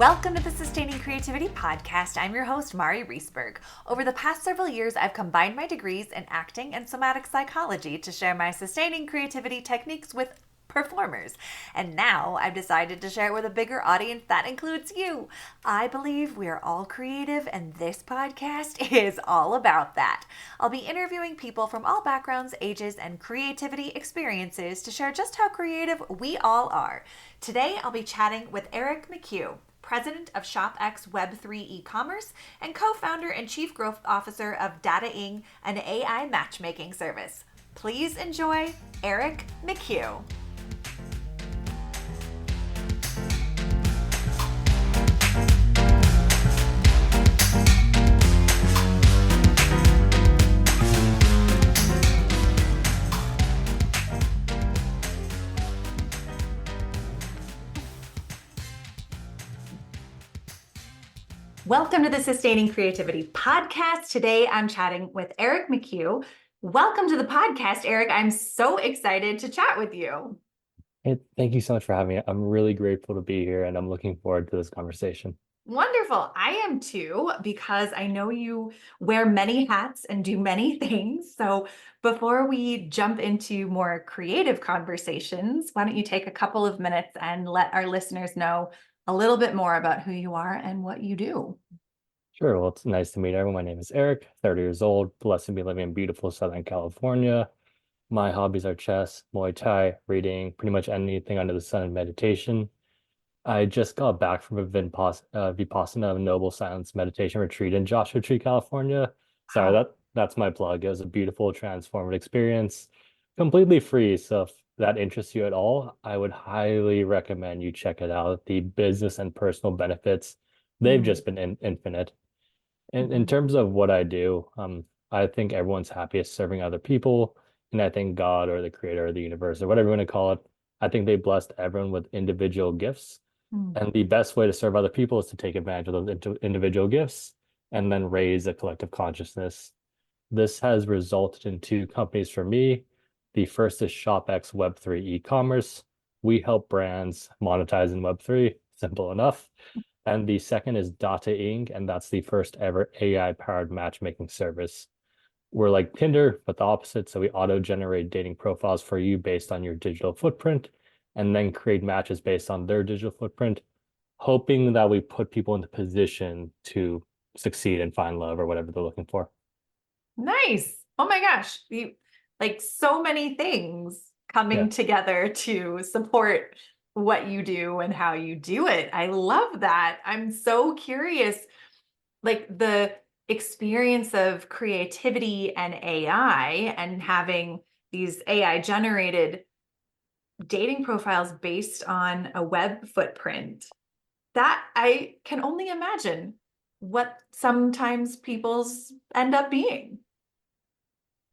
Welcome to the Sustaining Creativity Podcast. I'm your host, Mari Reesberg. Over the past several years, I've combined my degrees in acting and somatic psychology to share my sustaining creativity techniques with performers. And now I've decided to share it with a bigger audience that includes you. I believe we are all creative, and this podcast is all about that. I'll be interviewing people from all backgrounds, ages, and creativity experiences to share just how creative we all are. Today, I'll be chatting with Eric McHugh, President of SHOPX Web3 e-commerce and co-founder and chief growth officer of Data Inc., an AI matchmaking service. Please enjoy Eric McHugh. Welcome to the Sustaining Creativity Podcast. Today, I'm chatting with Eric McHugh. Welcome to the podcast, Eric. I'm so excited to chat with you. Hey, thank you so much for having me. I'm really grateful to be here, and I'm looking forward to this conversation. Wonderful. I am too, because I know you wear many hats and do many things. So before we jump into more creative conversations, why don't you take a couple of minutes and let our listeners know a little bit more about who you are and what you do? Sure. Well, it's nice to meet everyone. My name is Eric, 30 years old, blessed to be living in beautiful Southern California. My hobbies are chess, Muay Thai, reading, pretty much anything under the sun, and meditation. I just got back from a Vipassana Noble Silence meditation retreat in Joshua Tree, California. Sorry, Wow. that's my plug. It was a beautiful, transformative experience, completely free. So if that interests you at all, I would highly recommend you check it out. The business and personal benefits, they've Mm, just been infinite. In mhm. terms of what I do, I think everyone's happiest serving other people. And I think God or the creator or the universe or whatever you want to call it, I think they blessed everyone with individual gifts. Mm. And the best way to serve other people is to take advantage of those individual gifts and then raise a collective consciousness. This has resulted in two companies for me. The first is ShopX Web3 e-commerce. We help brands monetize in Web3, simple enough. And the second is Data Inc., and that's the first ever AI-powered matchmaking service. We're like Tinder, but the opposite. So we auto-generate dating profiles for you based on your digital footprint, and then create matches based on their digital footprint, hoping that we put people into position to succeed and find love or whatever they're looking for. Nice. Oh my gosh. You like so many things Yeah. coming together to support what you do and how you do it. I love that. I'm so curious, like the experience of creativity and AI and having these AI generated dating profiles based on a web footprint. That I can only imagine what sometimes people's end up being.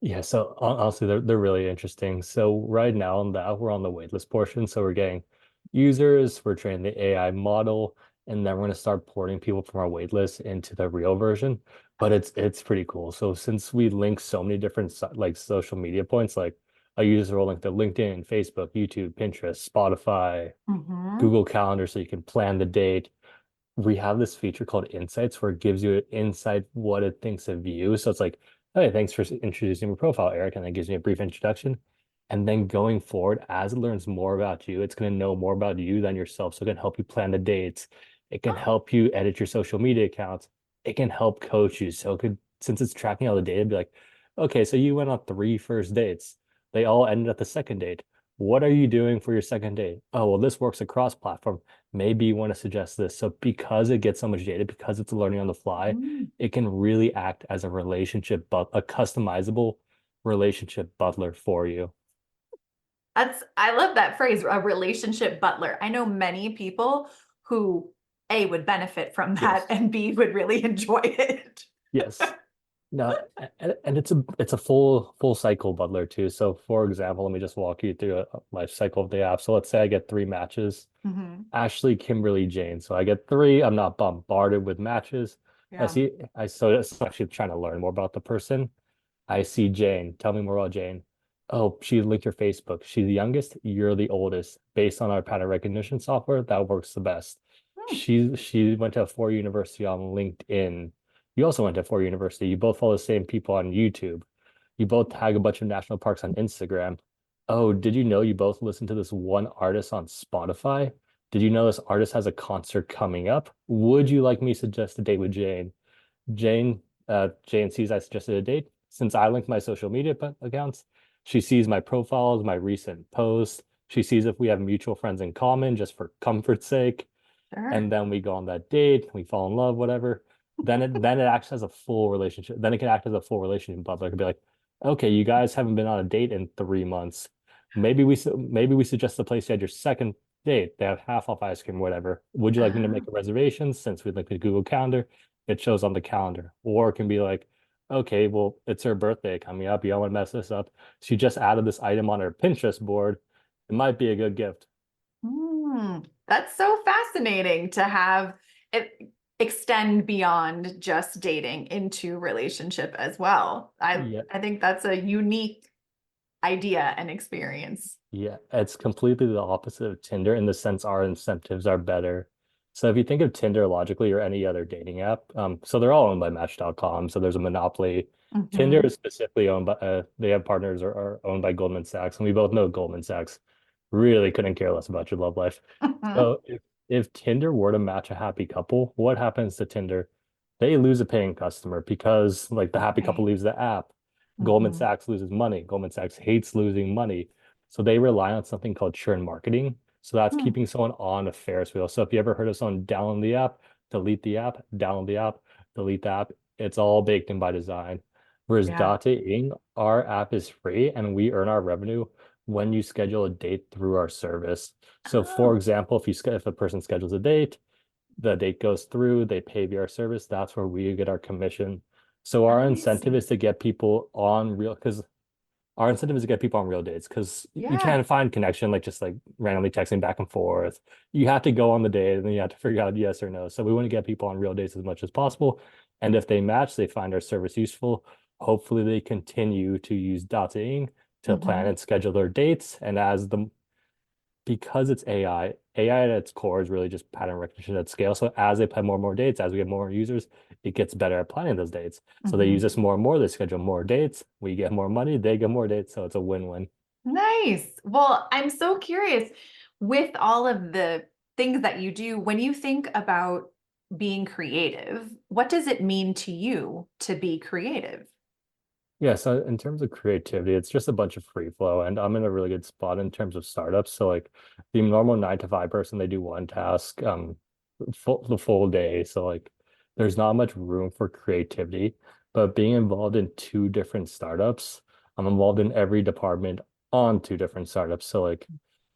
Yeah, so honestly, they're really interesting. So right now on that, we're on the waitlist portion. So we're getting users, we're training the AI model, and then we're going to start porting people from our waitlist into the real version. But it's pretty cool. So since we link so many different like social media points, like a user will link to LinkedIn, Facebook, YouTube, Pinterest, Spotify, Mhm. Google Calendar, so you can plan the date. We have this feature called Insights where it gives you an insight what it thinks of you. So it's like, hey, thanks for introducing your profile, Eric, and then gives me a brief introduction. And then going forward, as it learns more about you, it's going to know more about you than yourself. So it can help you plan the dates. It can help you edit your social media accounts. It can help coach you. So it could, since it's tracking all the data, be like, okay, so you went on three first dates. They all ended at the second date. What are you doing for your second date? Oh, well, this works across platform. Maybe you want to suggest this. So because it gets so much data, because it's learning on the fly, Mm. it can really act as a relationship, but a customizable relationship butler for you. I love that phrase, a relationship butler. I know many people who A would benefit from that Yes. and B would really enjoy it. Yes. No, and it's a full cycle butler too. So for example, let me just walk you through a life cycle of the app. So let's say I get three matches. Mhm. Ashley, Kimberly, Jane. So I get three. I'm not bombarded with matches. Yeah. So it's actually trying to learn more about the person. I see Jane. Tell me more about Jane. Oh, she linked your Facebook. She's the youngest. You're the oldest. Based on our pattern recognition software, that works the best. She went to a four university on LinkedIn. You also went to four university. You both follow the same people on YouTube. You both tag a bunch of national parks on Instagram. Oh, did you know you both listen to this one artist on Spotify? Did you know this artist has a concert coming up? Would you like me to suggest a date with Jane? Jane sees I suggested a date. Since I link my social media accounts, she sees my profiles, my recent posts. She sees if we have mutual friends in common just for comfort's sake. Sure. And then we go on that date, we fall in love, whatever. Then it acts as a full relationship. Then it can act as a full relationship butler. It could be like, okay, you guys haven't been on a date in 3 months. Maybe we suggest the place you had your second date. They have half off ice cream, whatever. Would you like me to make a reservation? Since we link the Google Calendar, it shows on the calendar. Or it can be like, okay, well, it's her birthday coming up. You don't want to mess this up. She just added this item on her Pinterest board. It might be a good gift. That's so fascinating to have it extend beyond just dating into relationship as well. Yeah. I think that's a unique idea and experience. Yeah, it's completely the opposite of Tinder in the sense our incentives are better. So if you think of Tinder logically or any other dating app, so they're all owned by Match.com, so there's a monopoly. Tinder Hmm. is specifically owned by, they have partners or are owned by Goldman Sachs, and we both know Goldman Sachs really couldn't care less about your love life. So if Tinder were to match a happy couple, what happens to Tinder? They lose a paying customer because like the happy couple Right. leaves the app. Goldman Hmm. Sachs loses money. Goldman Sachs hates losing money. So they rely on something called churn marketing. So that's Hmm. keeping someone on a Ferris wheel. So if you ever heard of someone download the app, delete the app, download the app, delete the app, it's all baked in by design. Whereas Yeah. Date, our app is free and we earn our revenue when you schedule a date through our service. So for Oh, example, if a person schedules a date, the date goes through, they pay via our service, that's where we get our commission. So our I incentive see. is to get people on real, because our incentive is to get people on real dates because you Yeah. can't find connection like just like randomly texting back and forth. You have to go on the date and then you have to figure out yes or no. So we want to get people on real dates as much as possible. And if they match, they find our service useful. Hopefully they continue to use dating to plan Hmm. and schedule their dates. And because it's AI at its core is really just pattern recognition at scale. So as they plan more and more dates, as we get more users, it gets better at planning those dates. So they use Hmm. us more and more, they schedule more dates, we get more money, they get more dates. So it's a win-win. Nice. Well, I'm so curious with all of the things that you do, when you think about being creative, what does it mean to you to be creative? Yeah, so in terms of creativity, it's just a bunch of free flow, and I'm in a really good spot in terms of startups. So like the normal 9 to 5 person, they do one task, the full day. So like there's not much room for creativity. But being involved in two different startups, I'm involved in every department on two different startups. So like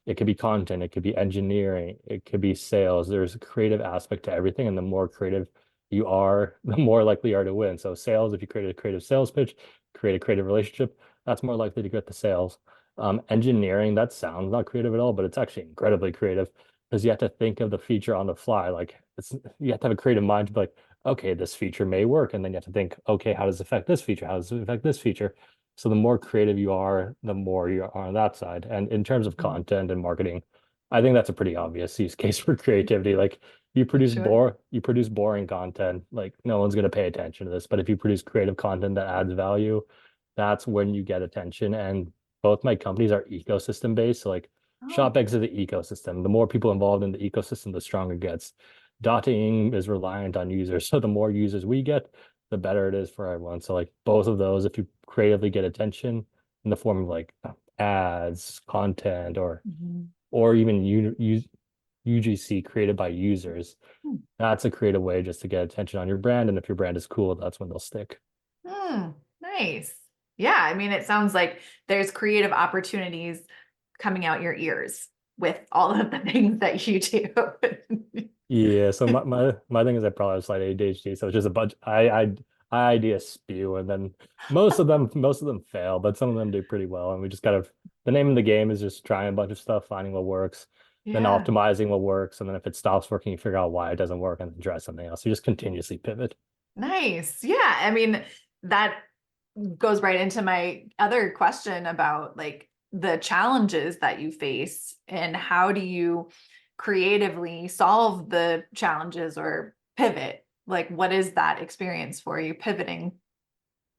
it could be content, it could be engineering, it could be sales. There's a creative aspect to everything, and the more creative you are, the more likely you are to win. So sales, if you create a creative sales pitch, create a creative relationship, that's more likely to get the sales. Engineering, that sounds not creative at all, but it's actually incredibly creative because you have to think of the feature on the fly. Like you have to have a creative mind to be like, okay, this feature may work. And then you have to think, okay, how does it affect this feature? How does it affect this feature? So the more creative you are, the more you are on that side. And in terms of Mhm. content and marketing, I think that's a pretty obvious use case for creativity. Like Sure. you produce boring content, like no one's going to pay attention to this. But if you produce creative content that adds value, that's when you get attention. And both my companies are ecosystem based. So like Oh, ShopX is the ecosystem. The more people involved in the ecosystem, the stronger it gets. Dotting is reliant on users. So the more users we get, the better it is for everyone. So like both of those, if you creatively get attention in the form of like ads, content, mhm. or even UGC created by users, Hmm. that's a creative way just to get attention on your brand. And if your brand is cool, that's when they'll stick. Hmm. Nice. Yeah, I mean, it sounds like there's creative opportunities coming out your ears with all of the things that you do. Yeah, so my thing is I probably have slight ADHD, so it's just a bunch I ideas spew and then most of them fail, but some of them do pretty well. And we just the name of the game is just trying a bunch of stuff, finding what works, then Yeah. optimizing what works, and then if it stops working, you figure out why it doesn't work and then try something else. You just continuously pivot. Nice. Yeah. I mean, that goes right into my other question about like the challenges that you face and how do you creatively solve the challenges or pivot? Like, what is that experience for you pivoting?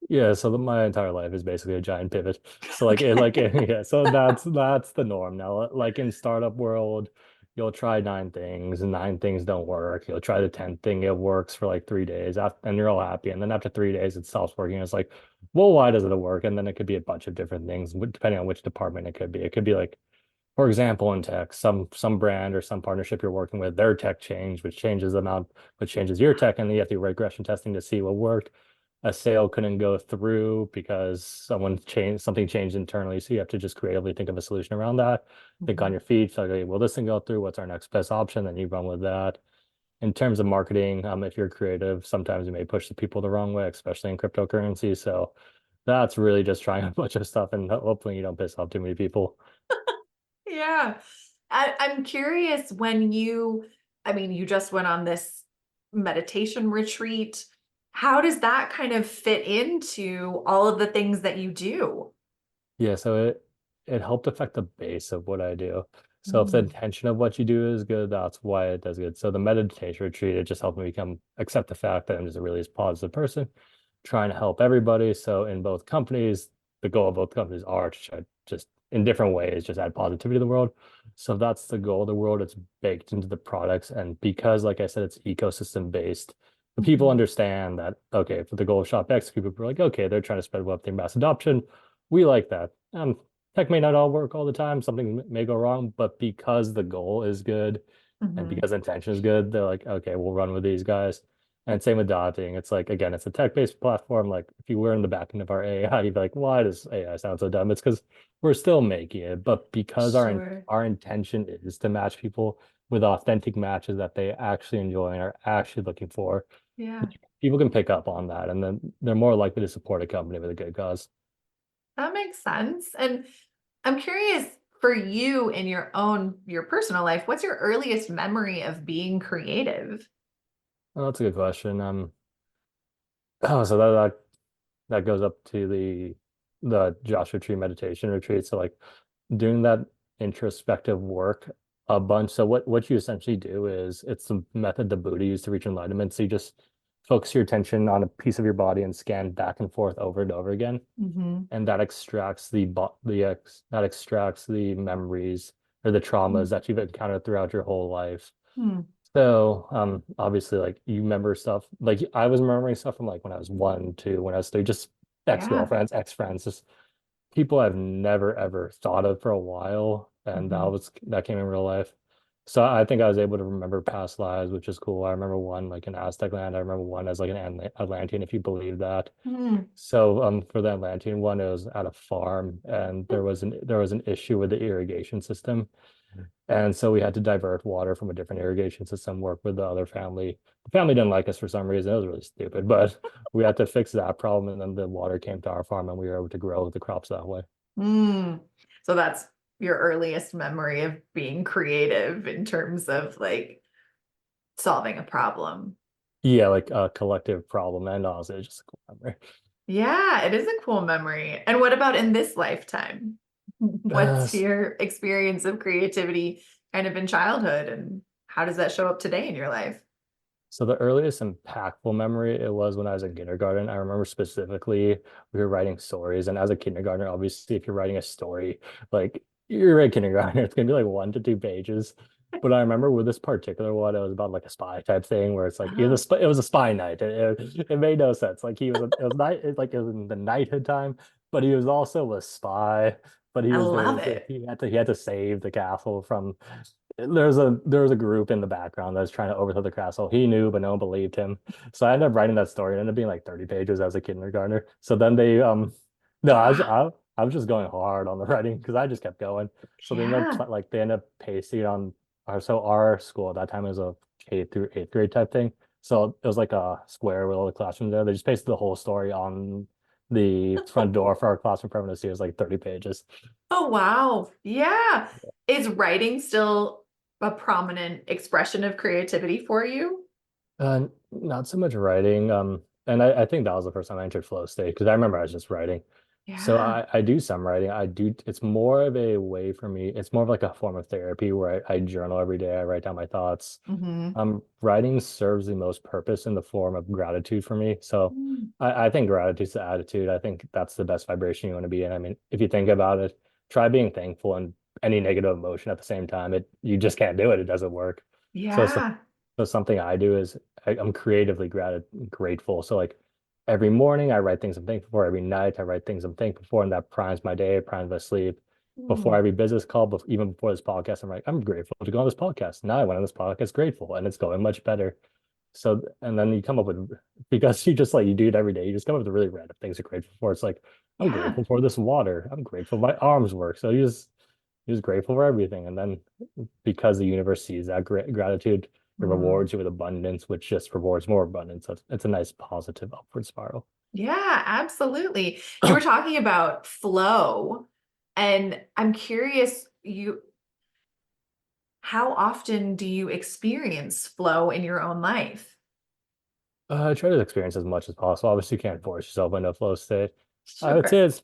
Yeah, so my entire life is basically a giant pivot. So like it Okay. yeah, so that's the norm now. Like in startup world, you'll try nine things and nine things don't work. You'll try the 10th thing, it works for like 3 days and you're all happy. And then after 3 days it stops working. It's like, well, why doesn't it work? And then it could be a bunch of different things, depending on which department it could be. It could be like, for example, in tech, some brand or some partnership you're working with, their tech change, which changes your tech, and then you have to do regression testing to see what worked. A sale couldn't go through because something changed internally. So you have to just creatively think of a solution around that. Think on Mhm. your feet. So, okay, will this thing go through? What's our next best option? Then you run with that. In terms of marketing, if you're creative, sometimes you may push the people the wrong way, especially in cryptocurrency. So that's really just trying a bunch of stuff and hopefully you don't piss off too many people. Yeah. I'm curious when I mean, you just went on this meditation retreat. How does that kind of fit into all of the things that you do? Yeah, so it helped affect the base of what I do. So if the Mm. intention of what you do is good, that's why it does good. So the meditation retreat, it just helped me accept the fact that I'm just a really positive person, trying to help everybody. So in both companies, the goal of both companies are to try just in different ways, just add positivity to the world. So that's the goal of the world. It's baked into the products. And because, like I said, it's ecosystem based, the people Mhm. understand that, okay, for the goal of ShopX, people are like, okay, they're trying to spread web3 mass adoption. We like that. Tech may not all work all the time. Something may go wrong, but because the goal is good and Mhm. because intention is good, they're like, okay, we'll run with these guys. And same with dotting. It's like, again, it's a tech-based platform. Like if you were in the back end of our AI, you'd be like, why does AI sound so dumb? It's because we're still making it. But because Sure. our intention is to match people with authentic matches that they actually enjoy and are actually looking for, Yeah. people can pick up on that. And then they're more likely to support a company with a good cause. That makes sense. And I'm curious for you in your personal life, what's your earliest memory of being creative? Oh, that's a good question. Oh, so that goes up to the Joshua Tree meditation retreat. So like doing that introspective work a bunch. So what you essentially do is it's the method the Buddha used to reach enlightenment. So you just focus your attention on a piece of your body and scan back and forth over and over again, Mhm. and that extracts that extracts the memories or the traumas that you've encountered throughout your whole life. Mhm. So, obviously, like you remember stuff. Like I was remembering stuff from like when I was one, two, when I was three, just Yeah. ex-girlfriends, ex-friends, just people I've never ever thought of for a while, and Mhm. that came in real life. So I think I was able to remember past lives, which is cool. I remember one like in Aztec land. I remember one as like an Atlantean, if you believe that. Mhm. So for the Atlantean one, it was at a farm, and there was an issue with the irrigation system. And so we had to divert water from a different irrigation system, work with the other family. The family didn't like us for some reason. It was really stupid, but we had to fix that problem. And then the water came to our farm and we were able to grow the crops that way. Mm. So that's your earliest memory of being creative in terms of like solving a problem. Yeah, like a collective problem. And honestly, it's just a cool memory. Yeah, it is a cool memory. And what about in this lifetime? Uh, What's s- your experience of creativity kind of in childhood and how does that show up today in your life? so the earliest impactful memory it was when I was in kindergarten. I remember specifically we were writing stories. And as a kindergartner, obviously, if you're writing a story, like you're a kindergartner, it's gonna be like 1 to 2 pages. But I remember with this particular one, it was about like a spy type thing where it's like Oh, it was a spy night. It made no sense. Like it was night it was in the knighthood time, but he was also a spy. But he I was love doing it. he had to save the castle from there was a group in the background that was trying to overthrow the castle. He knew, but no one believed him. So I ended up writing that story. It ended up being like 30 pages as a kindergartner. So then they no, Wow. I was just going hard on the writing because I just kept going. So Yeah. they ended up pasting it on our school at that time was a K through eighth grade type thing. So it was like a square with all the classrooms there. They just pasted the whole story on the front door for our classroom for everyone to see. It was like 30 pages. Oh, wow. Yeah. Is writing still a prominent expression of creativity for you? Not so much writing. And I think that was the first time I entered flow state because I remember I was just writing. So Yeah. I do some writing. I do, it's more of a way for me. It's more of like a form of therapy where I journal every day. I write down my thoughts. Mm-hmm. Writing serves the most purpose in the form of gratitude for me. So I think gratitude's the attitude. I think that's the best vibration you want to be in. I mean, if you think about it, try being thankful and any negative emotion at the same time. You just can't do it. It doesn't work. So, so, Yeah. so something I do is I'm creatively grateful. So like every morning I write things I'm thankful for. Every night I write things I'm thankful for, and that primes my day, primes my sleep. Before Mm. every business call, but even before this podcast, I'm like, I'm grateful to go on this podcast. Now I went on this podcast grateful, and it's going much better. So, and then you come up with, because you just like, you do it every day, you just come up with really random things you're grateful for. It's like, I'm Yeah. grateful for this water. I'm grateful my arms work. So you're just grateful for everything. And then because the universe sees that gratitude, it Mm. rewards you with abundance, which just rewards more abundance. So it's a nice positive upward spiral. Yeah, absolutely. You were talking about flow, and I'm curious, how often do you experience flow in your own life? I try to experience as much as possible. Obviously, you can't force yourself into a flow state. I would say Sure. it's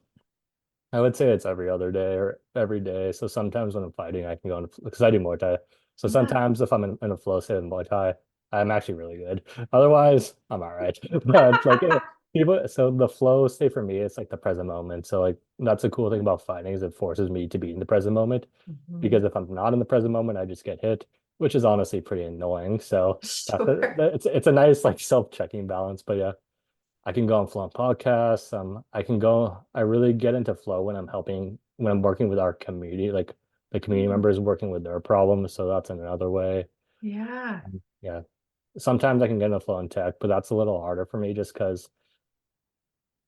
I would say it's every other day or every day. So sometimes when I'm fighting, I can go into because I do Muay Thai. So Yeah. sometimes if I'm in a flow state in Muay Thai, I'm actually really good. Otherwise, I'm all right. But like people, so the flow state for me, it's like the present moment. So like that's the cool thing about fighting is it forces me to be in the present moment. Mhm. Because if I'm not in the present moment, I just get hit, which is honestly pretty annoying. So Sure. it's a nice like self-checking balance. But yeah. I can go on flow on podcasts. I really get into flow when I'm working with our community, like the community Mm. members working with their problems. So that's another way. Yeah. Yeah. Sometimes I can get into flow in tech, but that's a little harder for me just because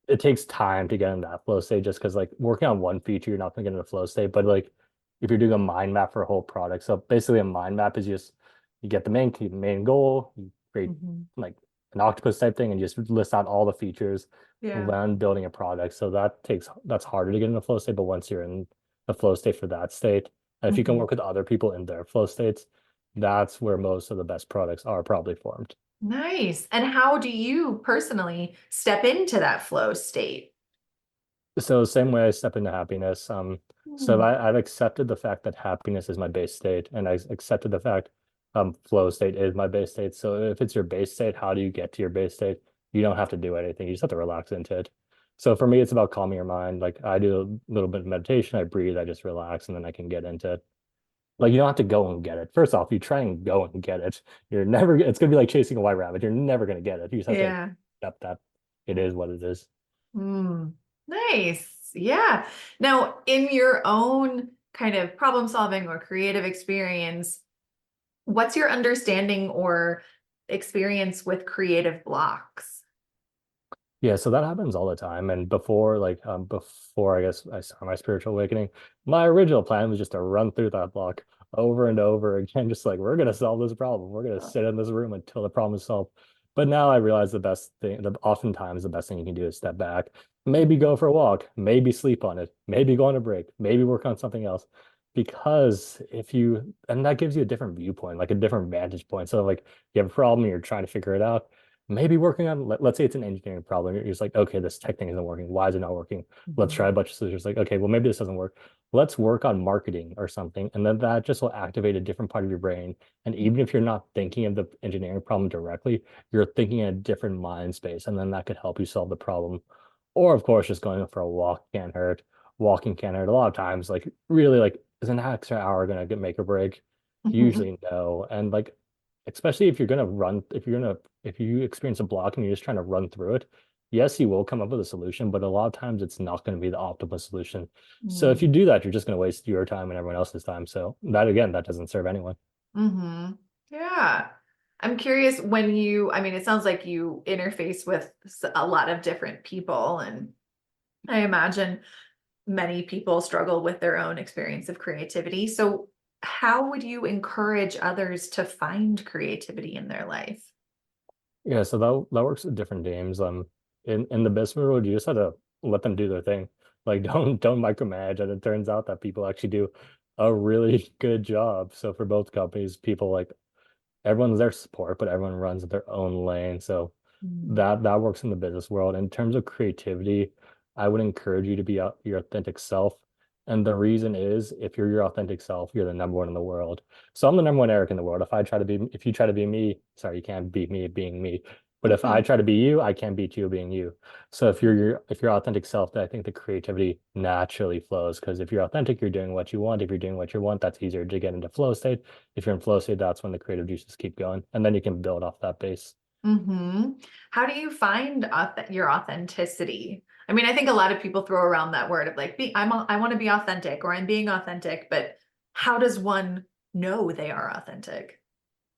it takes time to get in that flow state just because like working on one feature, you're not gonna get in a flow state. But like if you're doing a mind map for a whole product, so basically a mind map is just you get the main goal, you create Mhm. like an octopus type thing and just list out all the features Yeah. when building a product. So that's harder to get in a flow state, but once you're in the flow state for that state, and if you can Mhm. work with other people in their flow states, that's where most of the best products are probably formed. Nice. And how do you personally step into that flow state? So same way I step into happiness. So Hmm. I've accepted the fact that happiness is my base state, and I accepted the fact flow state is my base state. So if it's your base state, how do you get to your base state? You don't have to do anything. You just have to relax into it. So for me, it's about calming your mind. Like I do a little bit of meditation, I breathe, I just relax, and then I can get into it. Like you don't have to go and get it. First off, you try and go and get it. It's gonna be like chasing a white rabbit. You're never gonna get it. You just have to Yeah. accept that it is what it is. Mm. Nice. Yeah. Now, in your own kind of problem solving or creative experience, what's your understanding or experience with creative blocks? Yeah, so that happens all the time. And before I guess I saw my spiritual awakening, my original plan was just to run through that block over and over again, just like we're gonna solve this problem. We're gonna sit in this room until the problem is solved. But now I realize the best thing, oftentimes the best thing you can do is step back, maybe go for a walk, maybe sleep on it, maybe go on a break, maybe work on something else. Because and that gives you a different viewpoint, like a different vantage point. So like you have a problem, you're trying to figure it out maybe working on let's say it's an engineering problem. You're just like, okay, this tech thing isn't working. Why is it not working? Let's try Mhm. a bunch of solutions. Like, okay, well, maybe this doesn't work. Let's work on marketing or something. And then that just will activate a different part of your brain. And even if you're not thinking of the engineering problem directly, you're thinking in a different mind space. And then that could help you solve the problem. Or of course, just going for a walk can't hurt. Walking can't hurt. A lot of times, like really like is an extra hour gonna get make or break? Mhm. Usually no. And like especially if you're gonna run, if you experience a block and you're just trying to run through it, yes, you will come up with a solution, but a lot of times it's not going to be the optimal solution. So if you Mm. do that, you're just going to waste your time and everyone else's time. So that again, that doesn't serve anyone. Mhm. Yeah. I'm curious I mean, it sounds like you interface with a lot of different people, and I imagine many people struggle with their own experience of creativity. So, how would you encourage others to find creativity in their life? Yeah, so that works with different games. In the business world, you just have to let them do their thing. Like don't micromanage. And it turns out that people actually do a really good job. So for both companies, people like everyone's there to support, but everyone runs their own lane. So Mm. that works in the business world. In terms of creativity, I would encourage you to be your authentic self. And the reason is, if you're your authentic self, you're the number one in the world. So I'm the number one Eric in the world. If you try to be me, sorry, you can't beat me being me. But if I try to be you, I can't beat you being you. So if you're authentic self, then I think the creativity naturally flows. Because if you're authentic, you're doing what you want. If you're doing what you want, that's easier to get into flow state. If you're in flow state, that's when the creative juices keep going, and then you can build off that base. How do you find your authenticity? I mean, I think a lot of people throw around that word of like, I want to be authentic, or I'm being authentic, but how does one know they are authentic?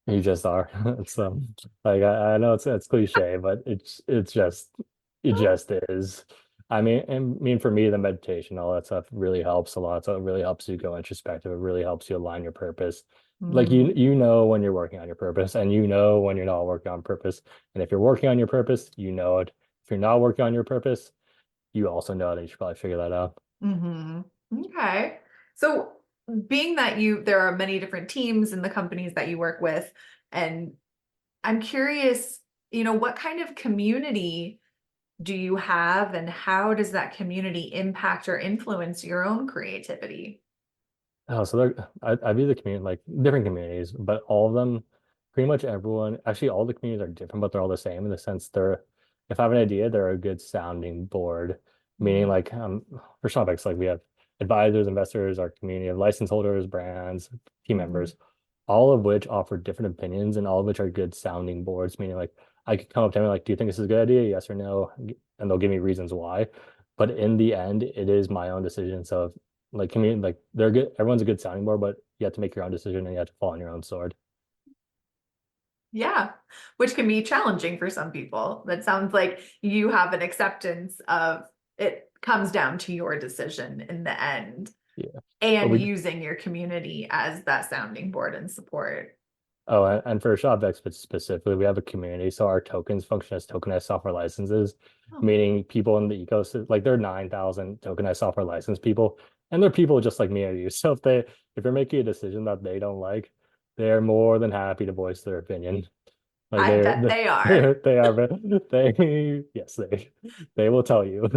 You just are. It's like I know it's cliche, but it just is. I mean for me, the meditation, all that stuff really helps a lot. So it really helps you go introspective. It really helps you align your purpose. Like you know when you're working on your purpose, and you know when you're not working on purpose. And if you're working on your purpose, you know it. If you're not working on your purpose, you also know it, and you should probably figure that out. Okay. So being that there are many different teams in the companies that you work with, and I'm curious, what kind of community do you have, and how does that community impact or influence your own creativity? Oh, so I view the community like different communities, but all of them, pretty much everyone, actually all the communities are different, but they're all the same in the sense if I have an idea, they're a good sounding board. Meaning like for SHOPX, like we have advisors, investors, our community of license holders, brands, team members, all of which offer different opinions, and all of which are good sounding boards. Meaning like I could come up to them like, do you think this is a good idea? Yes or no? And they'll give me reasons why. But in the end, it is my own decision. So like community, like they're good, everyone's a good sounding board, but you have to make your own decision, and you have to fall on your own sword. Yeah, which can be challenging for some people. That sounds like you have an acceptance of it comes down to your decision in the end. Yeah. And using your community as that sounding board and support. Oh, and for ShopX specifically, we have a community. So our tokens function as tokenized software licenses, meaning people in the ecosystem, like there are 9,000 tokenized software license people, and they're people just like me or you. So if you're making a decision that they don't like, they're more than happy to voice their opinion. Like I bet they are. They are, but yes, they will tell you.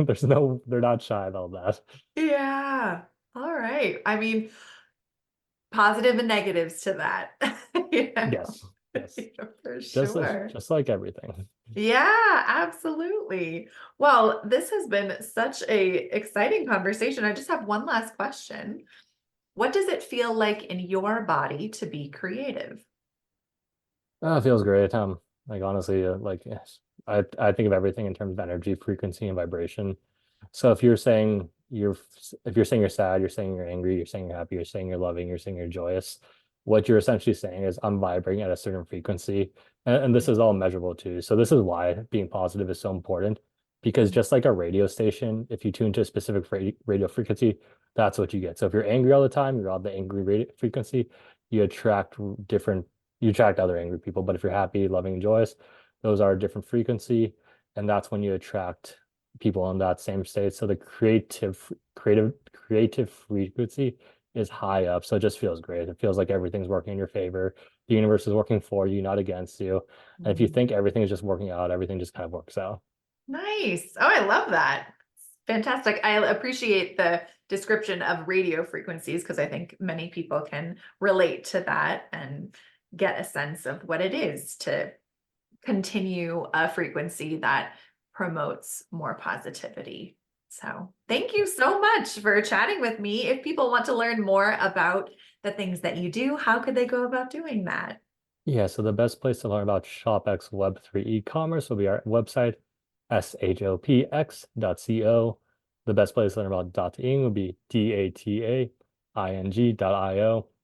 They're not shy about that. Yeah. All right. I mean, positive and negatives to that. Yes. For sure. Just like everything. Yeah, absolutely. Well, this has been such a exciting conversation. I just have one last question. What does it feel like in your body to be creative? Oh, it feels great. Like honestly, yes, I think of everything in terms of energy, frequency, and vibration. So if you're saying you're sad, you're saying you're angry, you're saying you're happy, you're saying you're loving, you're saying you're joyous, what you're essentially saying is I'm vibrating at a certain frequency. And this is all measurable too. So this is why being positive is so important, because just like a radio station, if you tune to a specific radio frequency, that's what you get. So if you're angry all the time, you're on the angry radio frequency, you attract other angry people. But if you're happy, loving, and joyous, those are a different frequency. And that's when you attract people in that same state. So the creative frequency is high up. So it just feels great. It feels like everything's working in your favor. The universe is working for you, not against you. And if you think everything is just working out, everything just kind of works out. Nice. Oh, I love that. Fantastic. I appreciate the description of radio frequencies, because I think many people can relate to that and get a sense of what it is to continue a frequency that promotes more positivity. So thank you so much for chatting with me. If people want to learn more about the things that you do, how could they go about doing that? Yeah, so the best place to learn about ShopX Web3 e-commerce will be our website, shopx.co. The best place to learn about dating would be dating.io.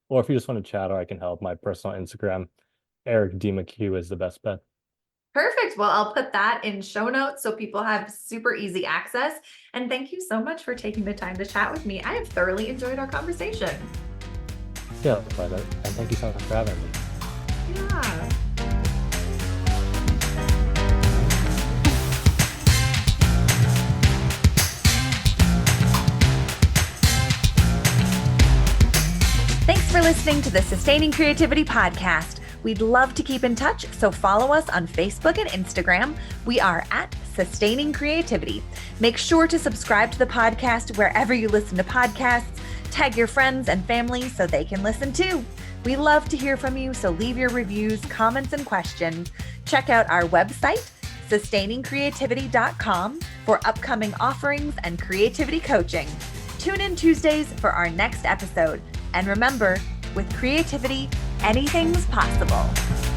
Or if you just want to chat or I can help, my personal Instagram, Eric D. McHugh, is the best bet. Perfect. Well, I'll put that in show notes so people have super easy access. And thank you so much for taking the time to chat with me. I have thoroughly enjoyed our conversation. Yeah, pleasure. And thank you so much for having me. Yeah. Thanks for listening to the Sustaining Creativity Podcast. We'd love to keep in touch, so follow us on Facebook and Instagram. We are at Sustaining Creativity. Make sure to subscribe to the podcast wherever you listen to podcasts. Tag your friends and family so they can listen too. We love to hear from you, so leave your reviews, comments, and questions. Check out our website, sustainingcreativity.com, for upcoming offerings and creativity coaching. Tune in Tuesdays for our next episode. And remember, with creativity, anything's possible.